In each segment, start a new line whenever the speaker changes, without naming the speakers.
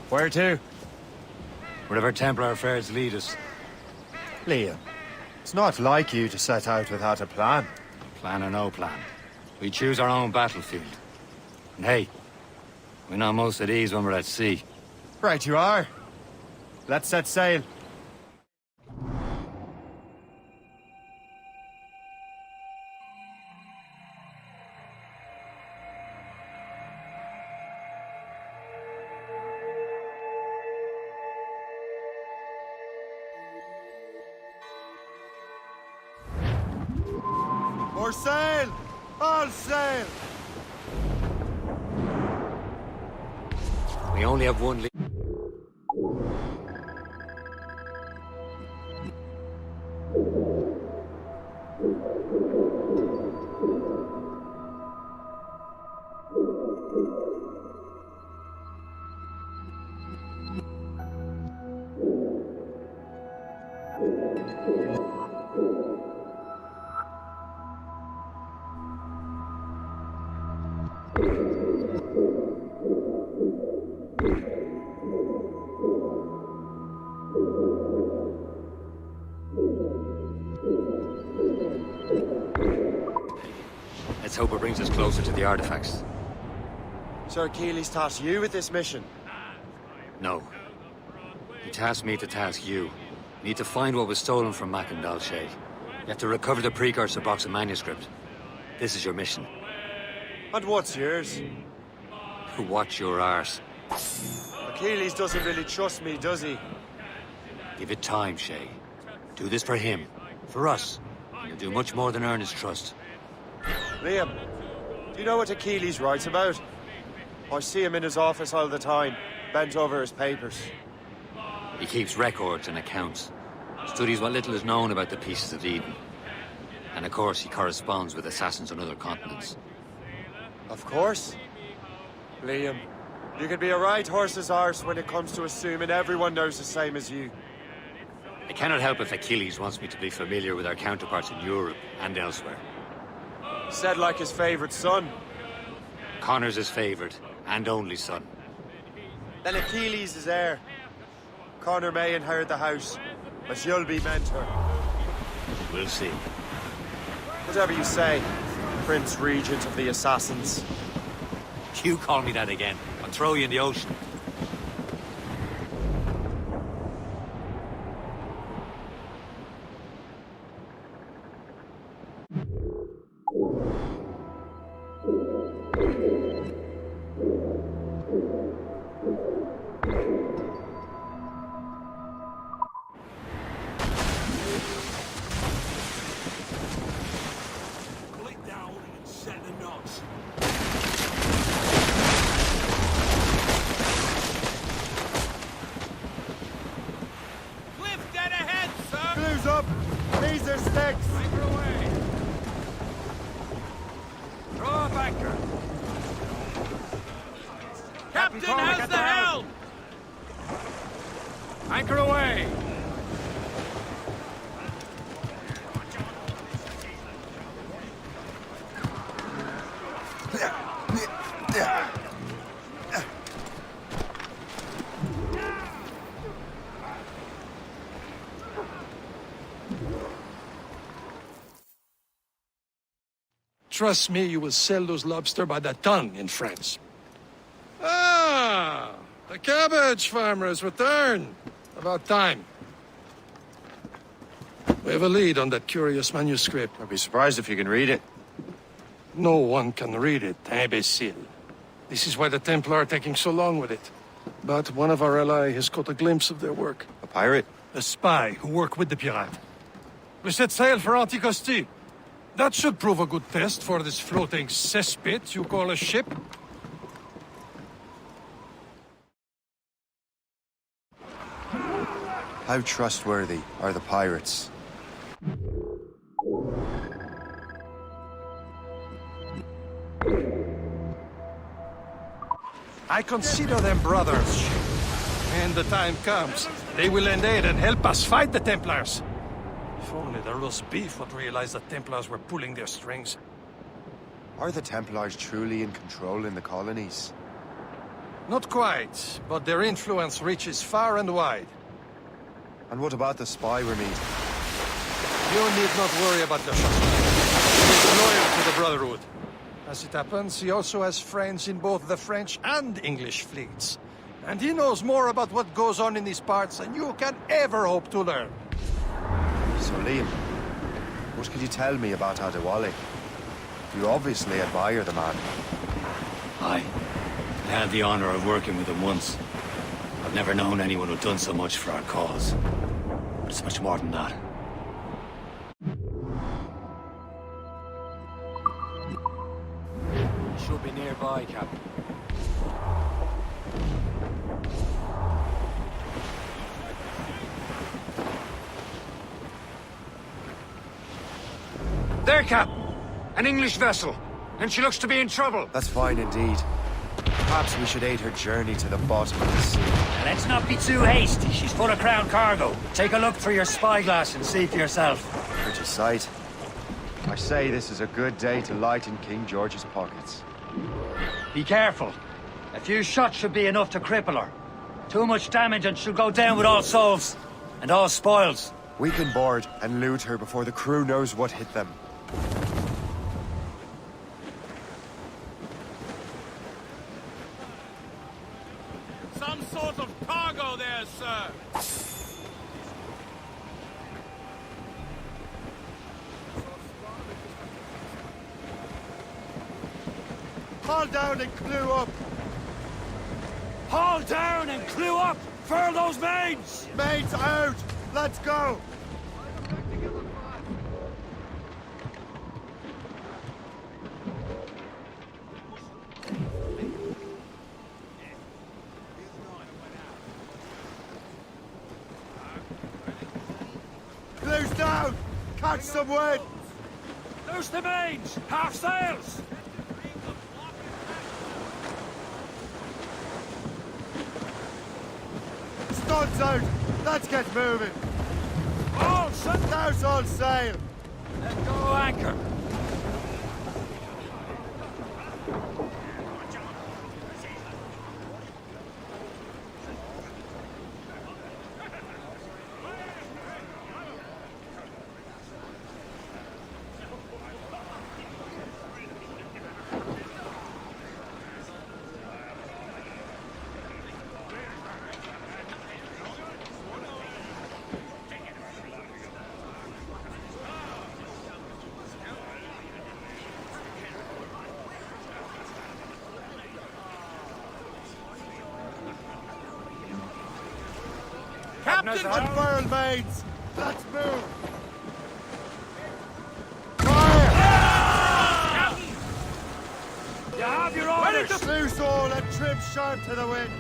Where to?
Wherever Templar affairs lead us.
Liam, it's not like you to set out without a plan.
Plan or no plan. We choose our own battlefield. And hey, we know most at ease when we're at sea.
Right you are. Let's set sail. More sail! All sail!
We only have one lead. Let's hope it brings us closer to the artifacts.
Sir Keely's tasked you with this mission.
No. He tasked me to task you. You need to find what was stolen from Mac and Dalshay. You have to recover the precursor box of manuscript. This is your mission.
And what's yours?
Watch your arse.
Achilles doesn't really trust me, does he?
Give it time, Shay. Do this for him. For us. You'll do much more than earn his trust.
Liam, do you know what Achilles writes about? I see him in his office all the time, bent over his papers.
He keeps records and accounts. Studies what little is known about the pieces of Eden. And of course, he corresponds with assassins on other continents.
Of course. Liam, you can be a right horse's arse when it comes to assuming everyone knows the same as you.
I cannot help if Achilles wants me to be familiar with our counterparts in Europe and elsewhere.
Said like his favorite son.
Connor's his favorite and only son.
Then Achilles is heir. Connor may inherit the house, but you'll be mentor.
We'll see.
Whatever you say, Prince Regent of the Assassins.
You call me that again, I'll throw you in the ocean.
Up! These are sticks!
Anchor away! Throw up anchor! Captain, how's the helm? Anchor away!
Trust me, you will sell those lobster by the ton in France. Ah, the cabbage farmer has returned. About time. We have a lead on that curious manuscript.
I'd be surprised if you can read it.
No one can read it, imbecile. This is why the Templar are taking so long with it. But one of our allies has caught a glimpse of their work.
A pirate?
A spy who worked with the pirate. We set sail for Anticosti. That should prove a good test for this floating cesspit you call a ship.
How trustworthy are the pirates?
I consider them brothers. When the time comes, they will lend aid and help us fight the Templars. If only the roast beef would realize the Templars were pulling their strings.
Are the Templars truly in control in the colonies?
Not quite, but their influence reaches far and wide.
And what about the spy we're meeting?
You need not worry about the suspect. He is loyal to the Brotherhood. As it happens, he also has friends in both the French and English fleets. And he knows more about what goes on in these parts than you can ever hope to learn.
So, Liam, what can you tell me about Adewale? You obviously admire the man.
I had the honor of working with him once. I've never known anyone who'd done so much for our cause. But it's much more than that.
He should be nearby, Captain.
There, Cap! An English vessel, and she looks to be in trouble.
That's fine indeed. Perhaps we should aid her journey to the bottom of the sea.
Let's not be too hasty. She's full of crown cargo. Take a look through your spyglass and see for yourself.
Pretty sight. I say this is a good day to lighten King George's pockets.
Be careful. A few shots should be enough to cripple her. Too much damage and she'll go down with all souls. And all spoils.
We can board and loot her before the crew knows what hit them.
Some sort of cargo there, sir.
Haul down and clew up!
Haul down and clew up! Furl those mains!
Mates out! Let's go! Clew's down! Catch some wind!
Loose the mains! Half sails!
Studs out! Let's get moving!
All set!
Now's all sail!
Let go anchor!
Captain! Unfurl, mates! Let's move!
You have your orders!
Loose all and trim sharp to the wind!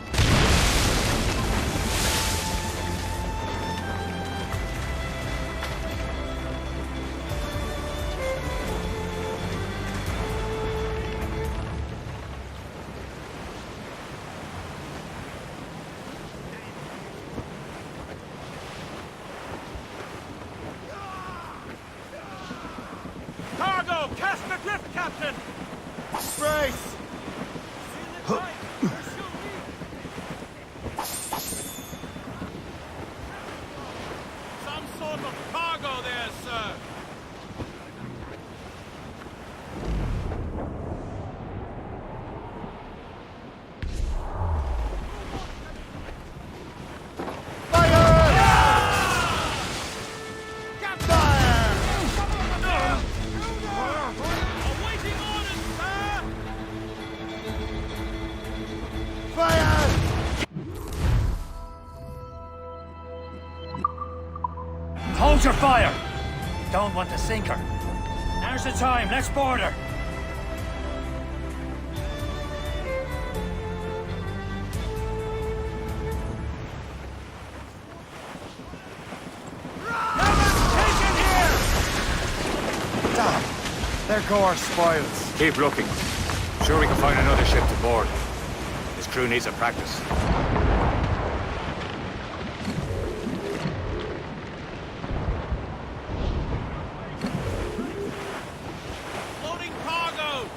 Cargo! Cast adrift, Captain!
Brace!
Some sort of cargo there, sir! Awaiting orders, sir!
Hold your fire! Don't want to sink her. Now's the time, let's board her.
Damn! There go our spoils.
Keep looking. Sure we can find another ship to board. This crew needs a practice.
Loading cargo!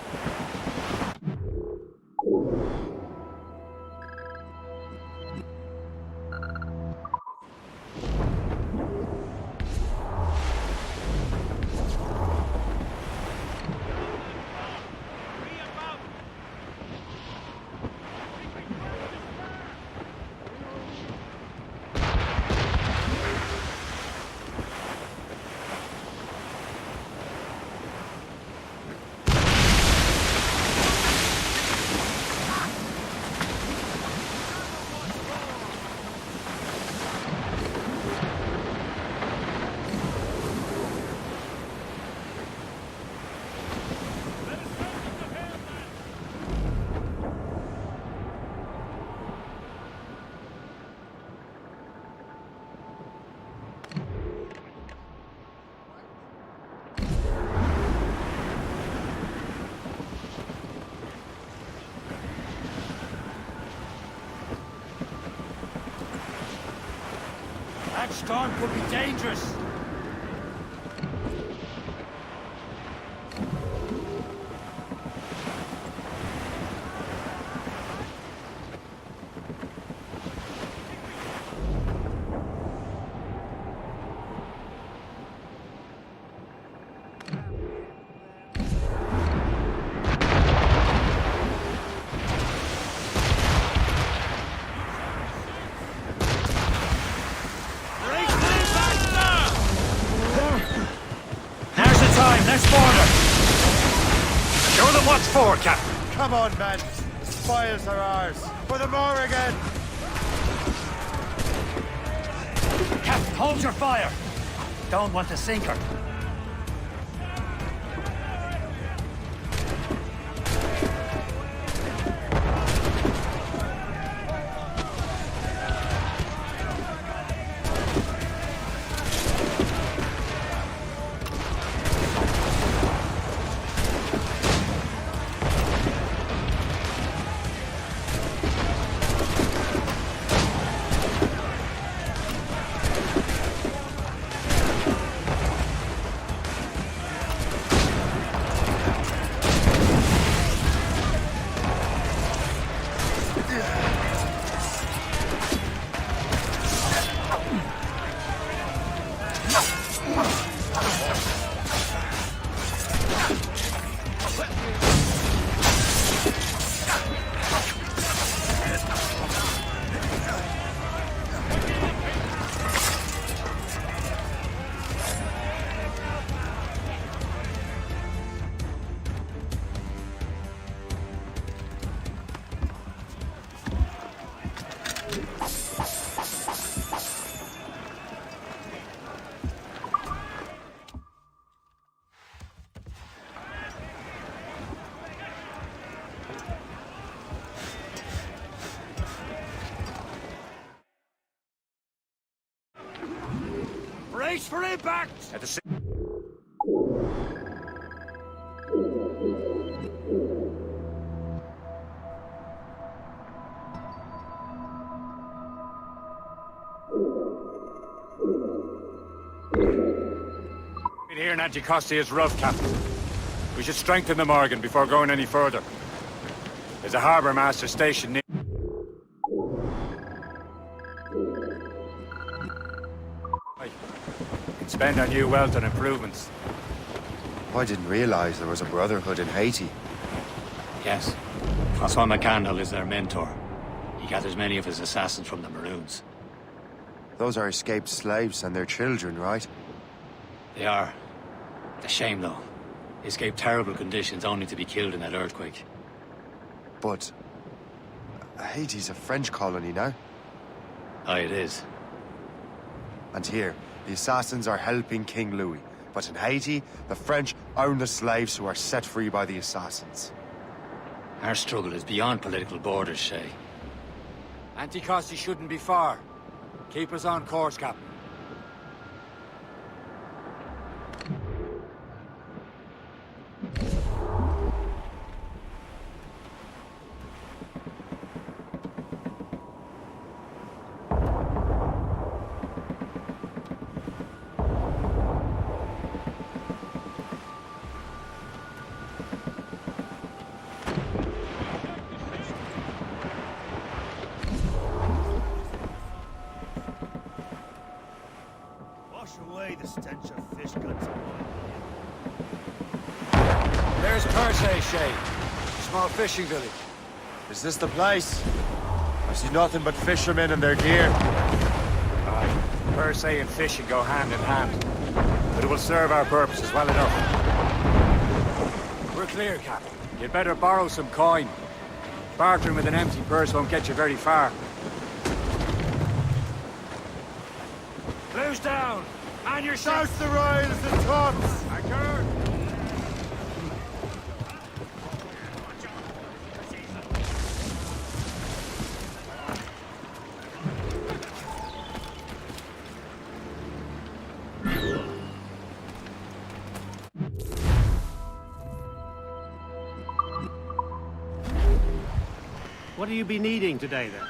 storm could be dangerous. Let's border! Show them what's for, Captain!
Come on, men. The spoils are ours. For the more again.
Captain, hold your fire! Don't want to sink her. Brace for impact! At the here in Anticosti is rough, Captain. We should strengthen the Morgan before going any further. There's a harbour master stationed near. Spend on new wealth and improvements.
I didn't realize there was a brotherhood in Haiti.
Yes. Francois McCandle is their mentor. He gathers many of his assassins from the Maroons.
Those are escaped slaves and their children, right?
They are. A shame, though. They escaped terrible conditions only to be killed in that earthquake.
But Haiti's a French colony now.
Aye, it is.
And here, the Assassins are helping King Louis. But in Haiti, the French own the slaves who are set free by the Assassins.
Our struggle is beyond political borders, Shay.
Anticosti shouldn't be far. Keep us on course, Captain.
Away the stench of fish guts.
There's Perse, Shay. Small fishing village.
Is this the place? I see nothing but fishermen and their gear.
Aye. Perse and fishing go hand in hand. But it will serve our purposes well enough. We're clear, Captain. You'd better borrow some coin. Bartering with an empty purse won't get you very far. Blues down! And your
South the royals and tops!
I turn!
What do you be needing today, then?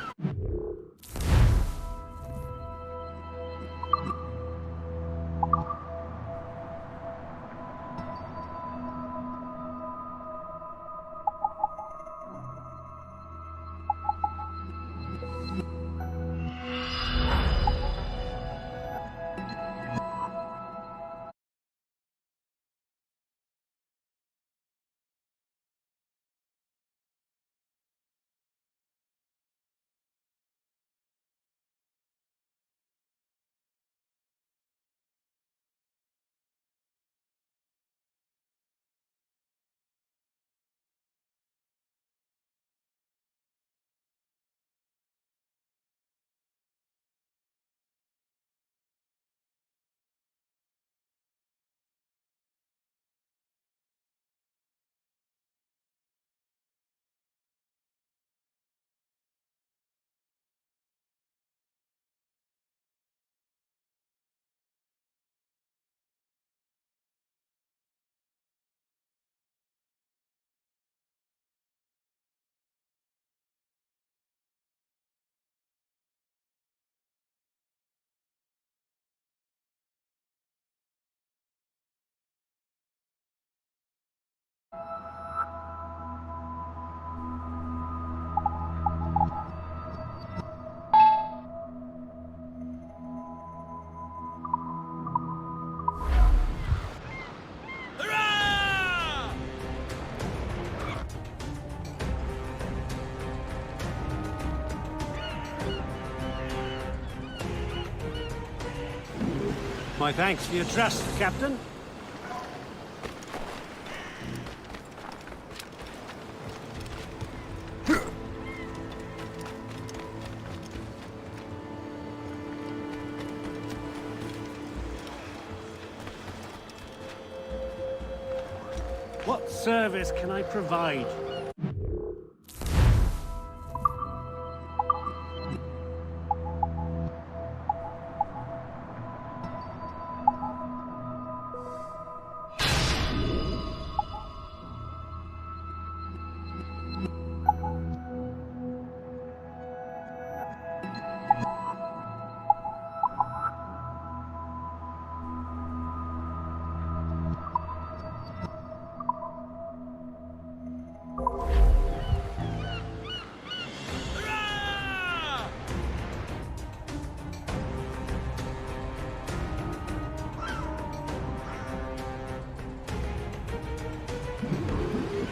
My thanks for your trust, Captain. What service can I provide?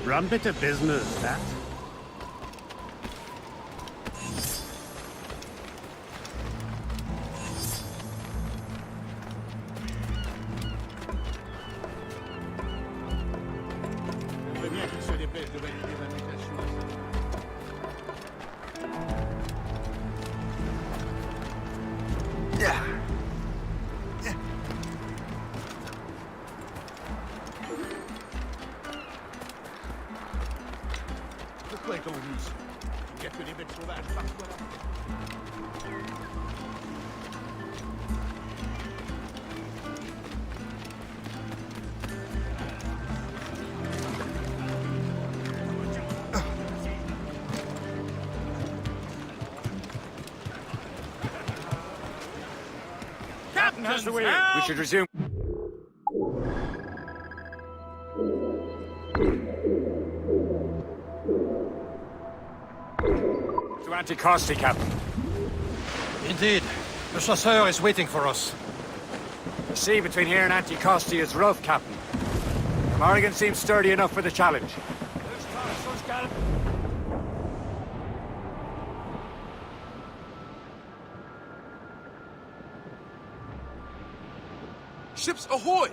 Rum bit of business, that.
We should resume. To Anticosti, Captain.
Indeed. The chasseur is waiting for us.
The sea between here and Anticosti is rough, Captain. Morrigan seems sturdy enough for the challenge.
Ships ahoy!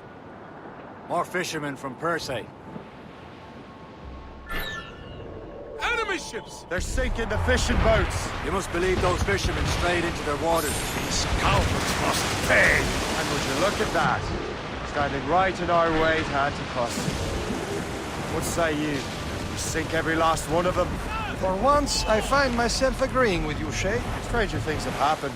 More fishermen from Persay.
Enemy ships!
They're sinking the fishing boats.
You must believe those fishermen strayed into their waters.
These scoundrels must pay!
And would you look at that? Standing right in our way to Anticosti. What say you? We sink every last one of them?
For once, I find myself agreeing with you, Shay.
Stranger things have happened.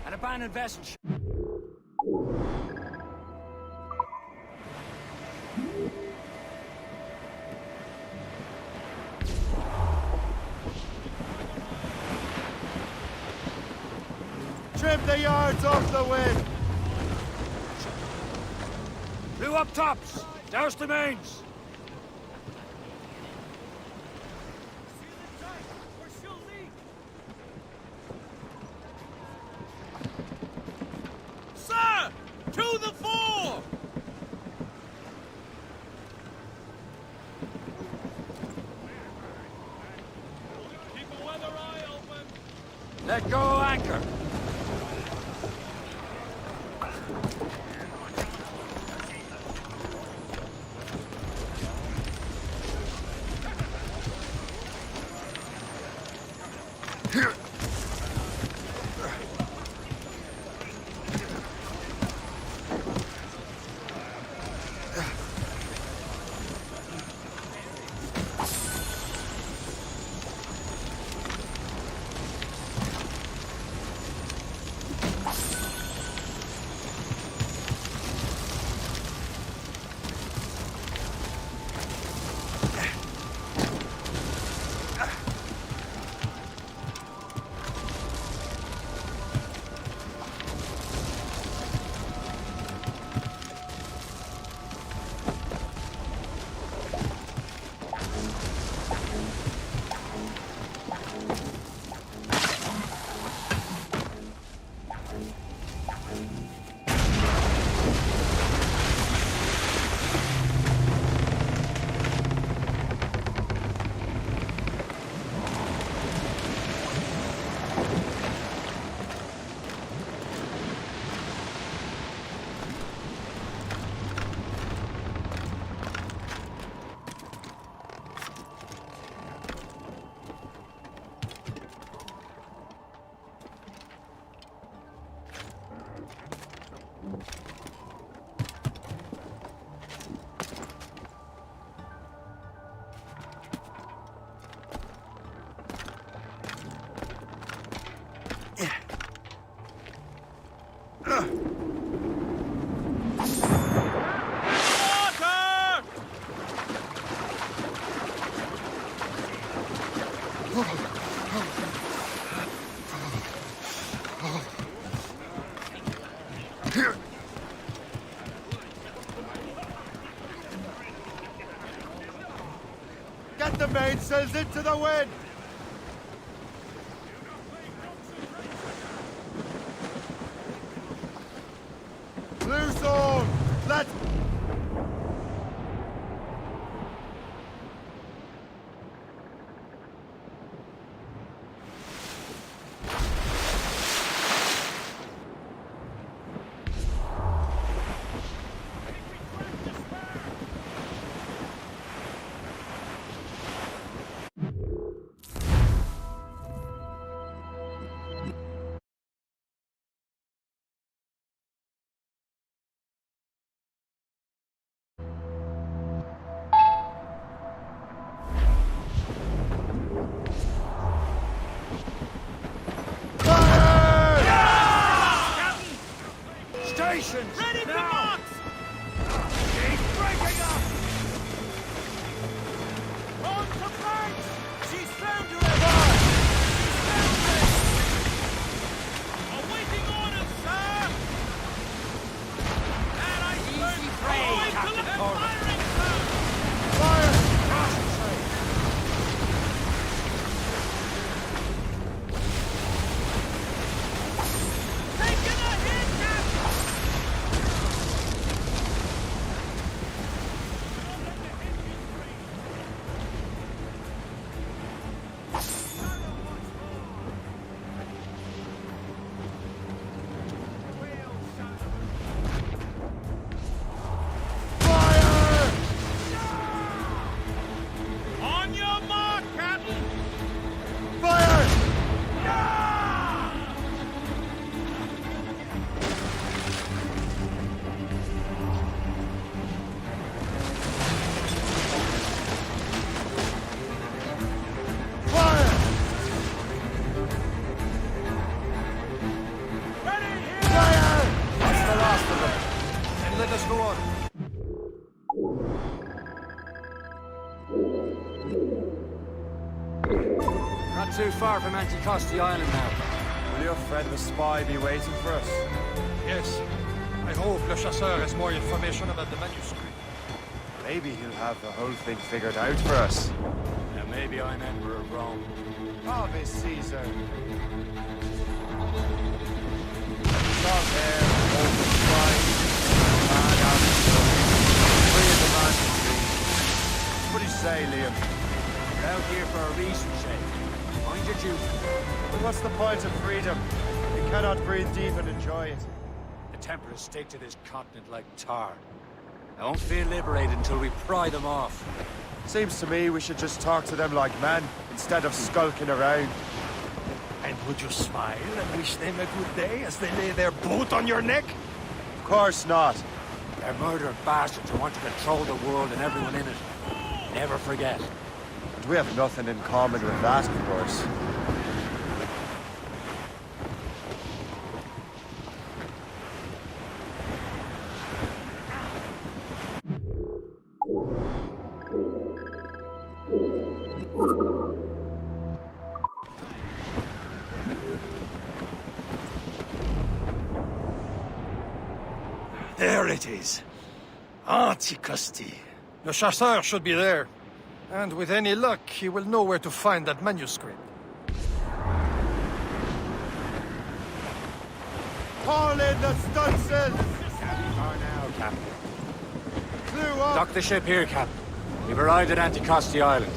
An abandoned vessel.
Trim the yards off the wind!
Blew up tops! Douse the mains!
Sir! To the fore! Keep a weather eye open!
Let go anchor!
Get the mainsails into the wind! Loose all! Let's...
Stations! Ready to box! She's breaking up! On to flanks! She's foundering! She's foundering! Awaiting orders, sir! That iceberg! Easy prey, Captain Corbin! Firing, sir!
Fire!
Taking a hit, Captain! On your mark, Captain!
Fire! Fire!
Ready here!
Fire!
That's the last of them. And let us go on.
Not too far from Anticosti Island now.
Will your friend the spy be waiting for us?
Yes. I hope Le Chasseur has more information about the manuscript.
Maybe he'll have the whole thing figured out for us.
Now maybe I'm Emperor of Rome.
Ave Caesar. Long hair, open spine, man out of the free as a man can be. What do you say, Liam?
You're out here for a reason, Shay. Mind your duty.
But what's the point of freedom? You cannot breathe deep and enjoy it.
The Templars stick to this continent like tar. I won't feel liberated until we pry them off.
Seems to me we should just talk to them like men, instead of skulking around.
And would you smile and wish them a good day as they lay their boot on your neck?
Of course not.
They're murdering bastards who want to control the world and everyone in it. Never forget.
And we have nothing in common with that, of course.
There it is. Anticosti. Le Chasseur should be there. And with any luck, he will know where to find that manuscript.
Haul in the stunsail!
Far now, Captain.
Clew up!
Dock the ship here, Captain. We've arrived at Anticosti Island.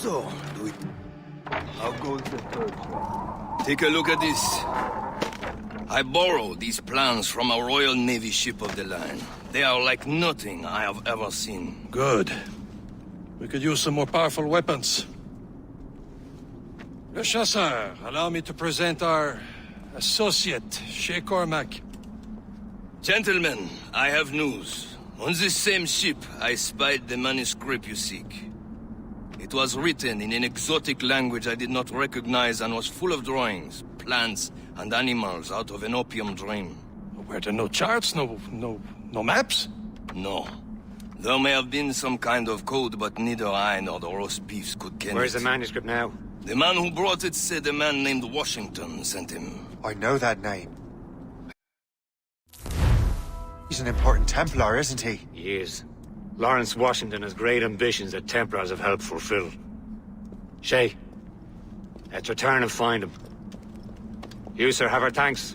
So, do it. How goes the third? Take a look at this. I borrowed these plans from a Royal Navy ship of the line. They are like nothing I have ever seen.
Good. We could use some more powerful weapons. Le Chasseur, allow me to present our associate, Shay Cormac.
Gentlemen, I have news. On this same ship, I spied the manuscript you seek. It was written in an exotic language I did not recognize and was full of drawings, plants, and animals out of an opium dream.
Were there no charts, no maps?
No. There may have been some kind of code, but neither I nor the roast beefs could ken
Where's
it.
the manuscript now?
The man who brought it said a man named Washington sent him.
I know that name. He's an important Templar, isn't he?
He is. Lawrence Washington has great ambitions that Templars have helped fulfill. Shay, let's return and find him. You, sir, have our thanks.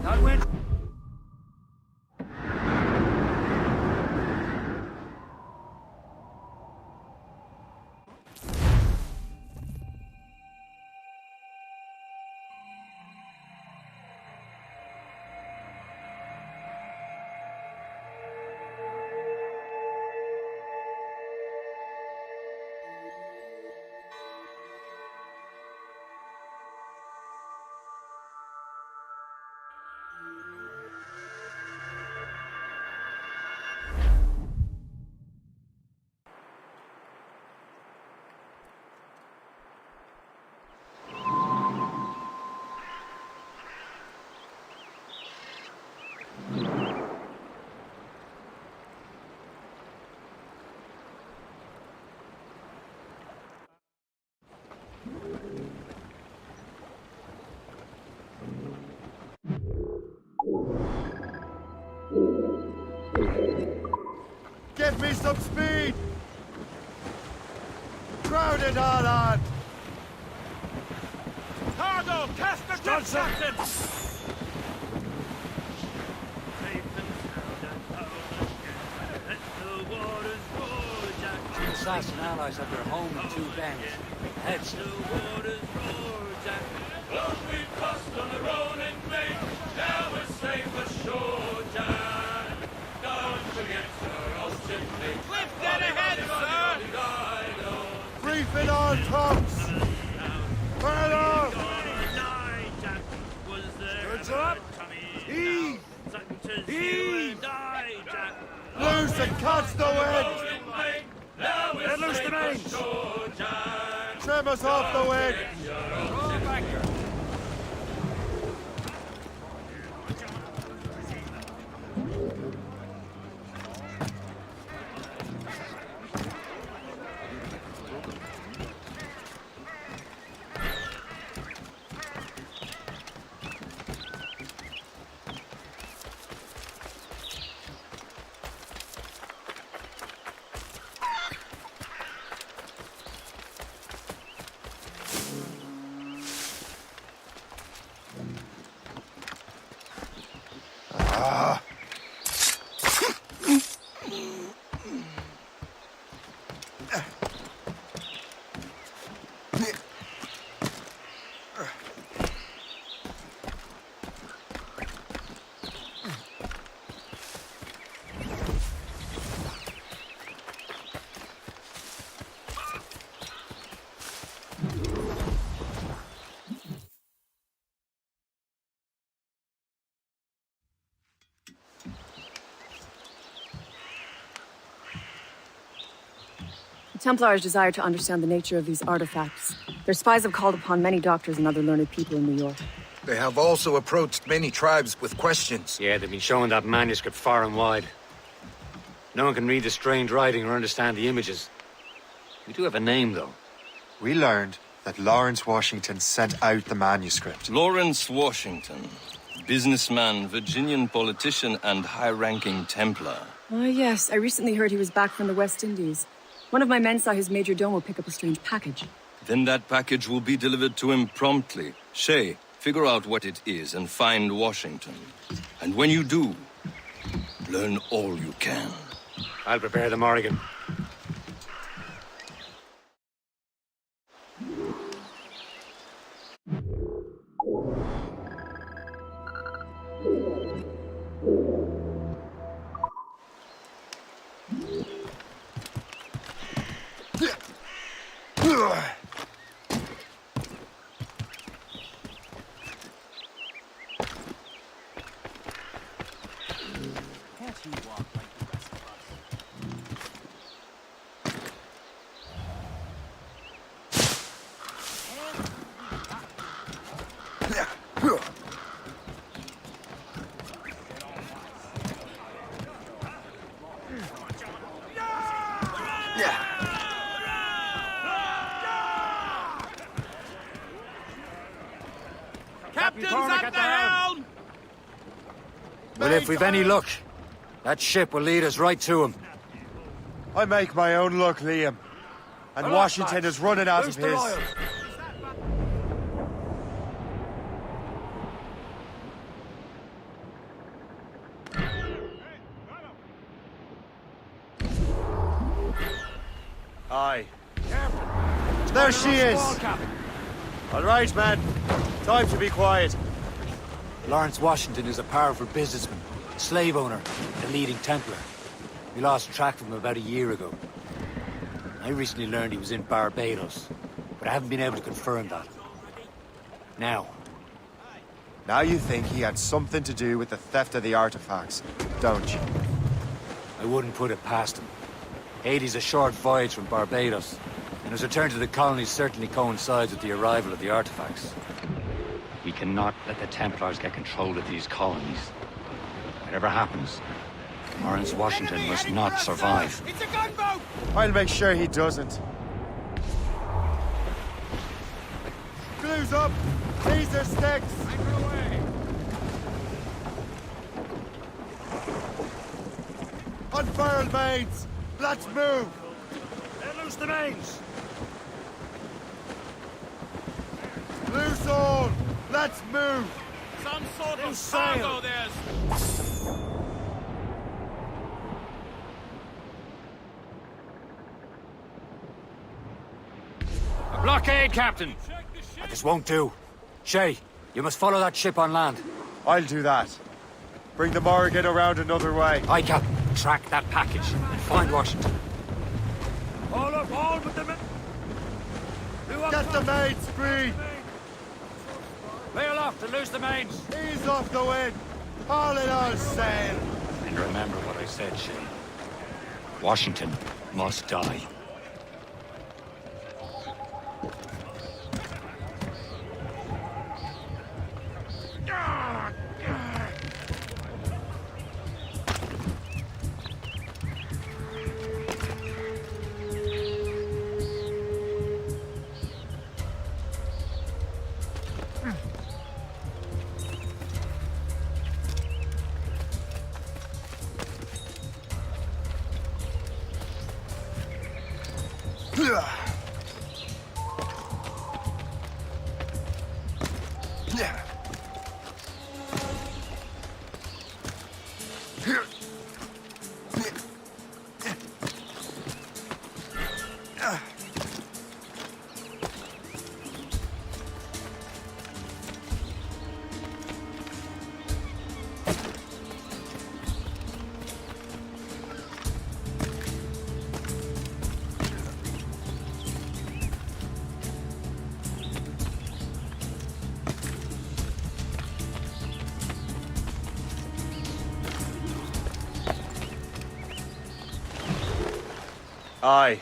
That went.
Give me some speed! Crowded all on!
Cargo! Cast the jet, Captain!
The Assassin allies have their home in two bends. Heads.
Cliff dead ahead, sir!
Briefing all tops! Fire off! Goods up! Heave! Heave! Loose and catch the wind!
Let loose the mains!
Trim us off the wind!
Roll back here.
Templars desire to understand the nature of these artifacts. Their spies have called upon many doctors and other learned people in New York.
They have also approached many tribes with questions.
Yeah, they've been showing that manuscript far and wide. No one can read the strange writing or understand the images. We do have a name, though.
We learned that Lawrence Washington sent out the manuscript.
Lawrence Washington. Businessman, Virginian politician, and high-ranking Templar.
Ah, yes. I recently heard he was back from the West Indies. One of my men saw his major domo pick up a strange package.
Then that package will be delivered to him promptly. Shay, figure out what it is and find Washington. And when you do, learn all you can.
I'll prepare the Morrigan.
Captain's at the helm!
Well, if we've any luck, that ship will lead us right to him.
I make my own luck, Liam. And Washington is running out of his. Aye. There she is! All right, man. Time to be quiet.
Lawrence Washington is a powerful businessman, slave owner, and a leading Templar. We lost track of him about a year ago. I recently learned he was in Barbados, but I haven't been able to confirm that. Now
You think he had something to do with the theft of the artifacts, don't you?
I wouldn't put it past him. Haiti's a short voyage from Barbados, and his return to the colonies certainly coincides with the arrival of the artifacts. We cannot let the Templars get control of these colonies. Whatever happens, Lawrence Washington must not survive.
It's a gunboat!
I'll make sure he doesn't. Glue's up! These are sticks!
Anchor away!
Unfurl mains! Let's move!
Let loose the mains!
Loose all! Let's move!
Some sort of cargo there's...
A blockade, Captain! This won't do. Shay, you must follow that ship on land.
I'll do that. Bring the Morrigan around another way.
Aye, Captain. Track that package and find Washington.
All up, all with the men!
Get the mains free!
Lay aloft and loose the mains.
Ease off the wind! Haul it all sail!
And remember what I said, Shay. Washington must die.
Aye.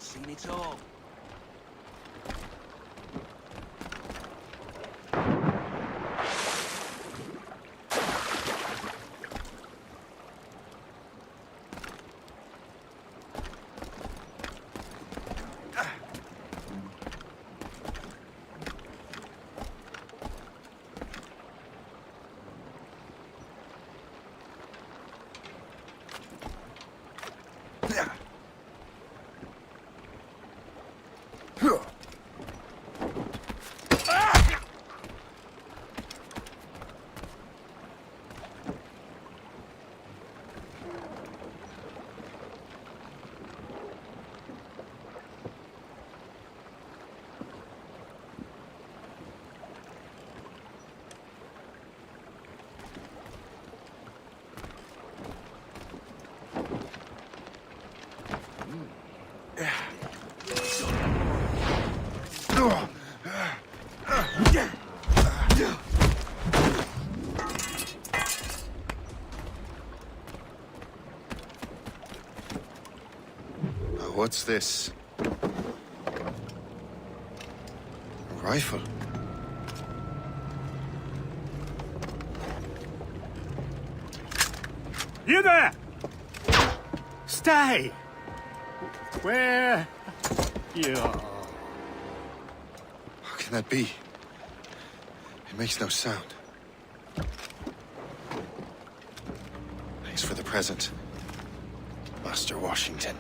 Seen it all.
What's this? A rifle?
You there! Stay! Where you are?
How can that be? It makes no sound. Thanks for the present, Master Washington.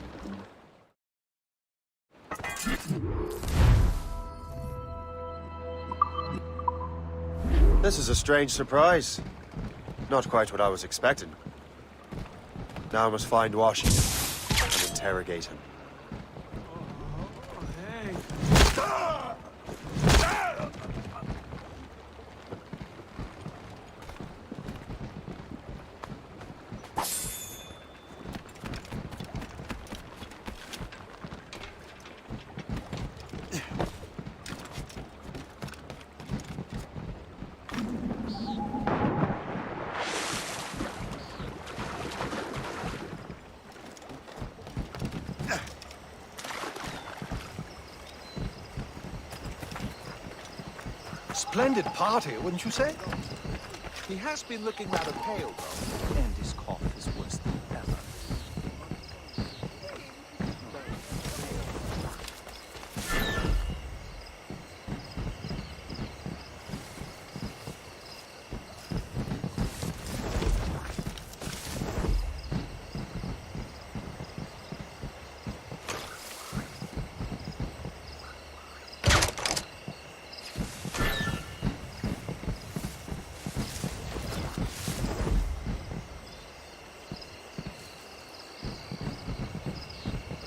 This is a strange surprise. Not quite what I was expecting. Now I must find Washington and interrogate him.
Splendid party, wouldn't you say?
He has been looking rather pale, though. And his cough is worse than ever.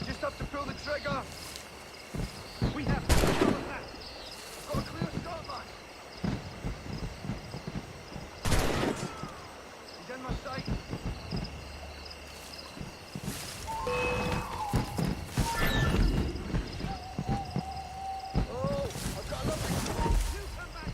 Just have to pull the trigger. We have control of that. Got a clear start line. He's in my sight. Oh, I've got nothing. You come back.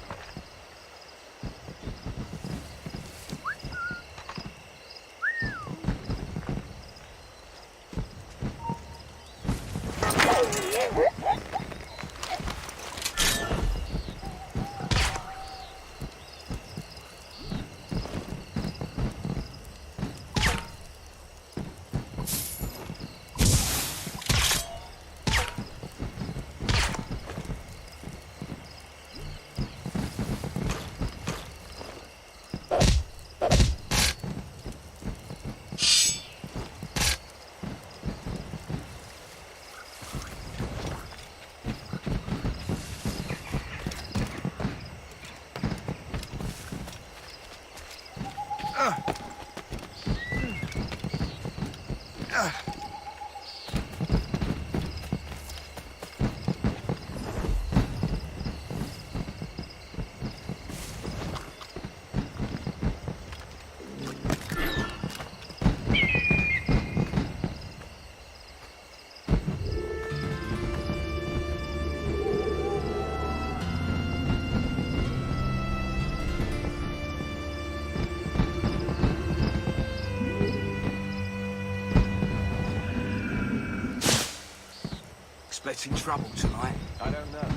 Expecting trouble tonight?
I don't know.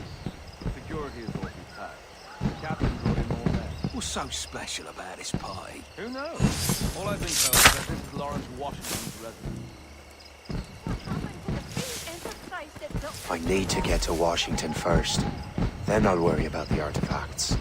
Security is awfully tight. The captain brought in more men.
What's so special about this party?
Who knows? All I've been told is that this is Lawrence Washington's residence.
I need to get to Washington first. Then I'll worry about the artifacts.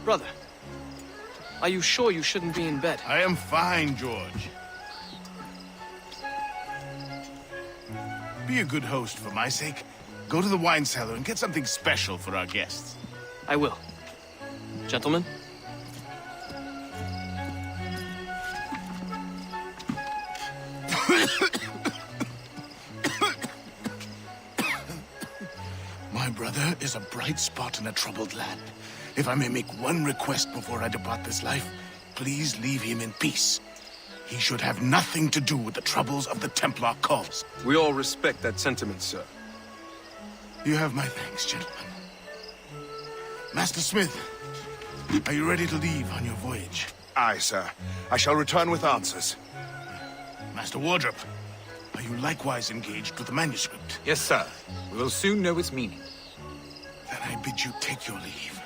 Brother, are you sure you shouldn't be in bed?
I am fine, George. Be a good host for my sake. Go to the wine cellar and get something special for our guests.
I will. Gentlemen?
My brother is a bright spot in a troubled land. If I may make one request before I depart this life, please leave him in peace. He should have nothing to do with the troubles of the Templar cause.
We all respect that sentiment, sir.
You have my thanks, gentlemen. Master Smith, are you ready to leave on your voyage?
Aye, sir. I shall return with answers.
Master Wardrop, Are you likewise engaged with the manuscript?
Yes, sir. We will soon know its meaning.
Then I bid you take your leave.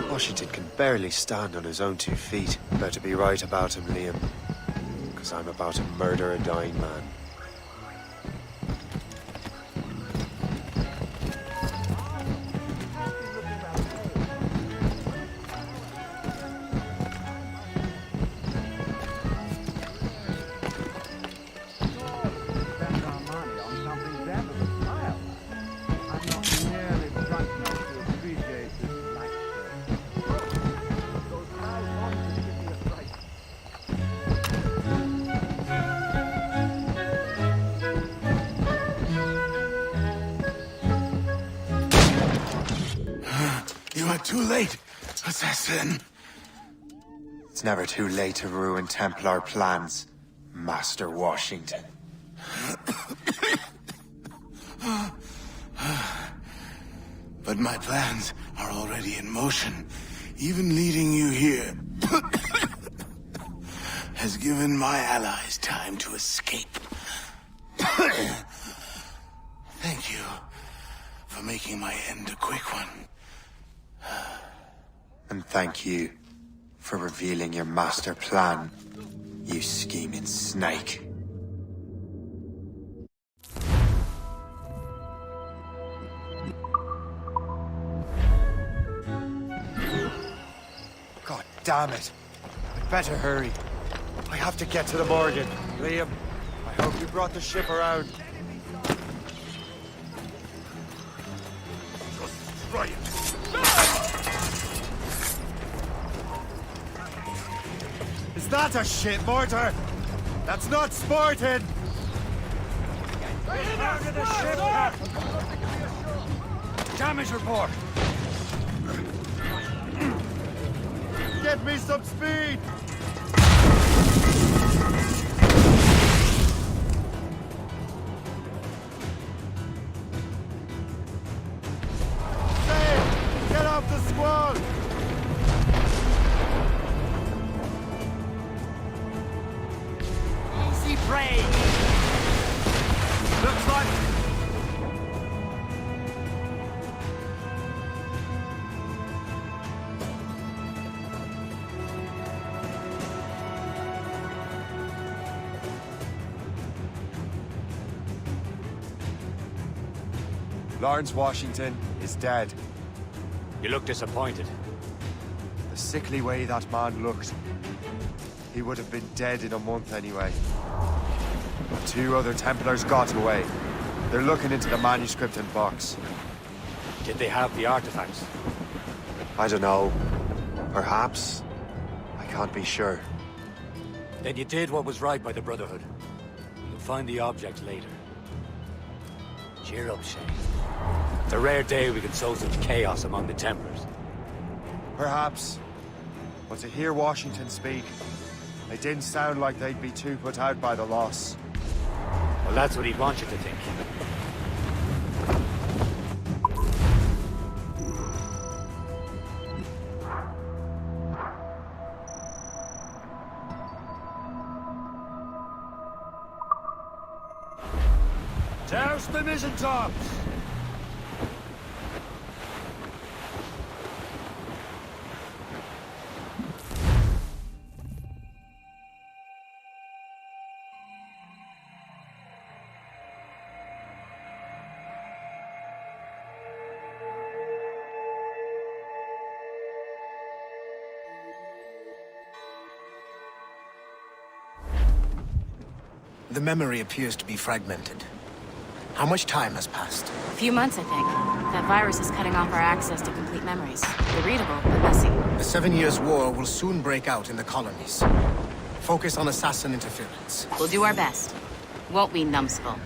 Washington can barely stand on his own 2 feet. Better be right about him, Liam. Because I'm about to murder a dying man.
You are too late, Assassin.
It's never too late to ruin Templar plans, Master Washington.
But my plans are already in motion. Even leading you here has given my allies time to escape. Thank you for making my end a quick one.
And thank you for revealing your master plan, you scheming snake.
God damn it. I'd better hurry. I have to get to the Morgan. Liam, I hope you brought the ship around.
Right.
Is that a shit mortar? That's not sporting!
Damage report!
Get me some speed! Get off the squall!
Easy break!
Looks like... Lawrence Washington is dead.
You look disappointed.
The sickly way that man looked. He would have been dead in a month anyway. But 2 other Templars got away. They're looking into the manuscript and box.
Did they have the artifacts?
I don't know. Perhaps. I can't be sure.
Then you did what was right by the Brotherhood. You'll find the object later. Cheer up, Shane. It's a rare day we can sow such chaos among the Templars.
Perhaps. But to hear Washington speak, it didn't sound like they'd be too put out by the loss.
Well, that's what he'd want you to think.
Douse the mizzen tops!
The memory appears to be fragmented. How much time has passed?
A few months, I think. That virus is cutting off our access to complete memories. They're readable, but messy.
The 7 Years' War will soon break out in the colonies. Focus on assassin interference.
We'll do our best. Won't we, numbskull?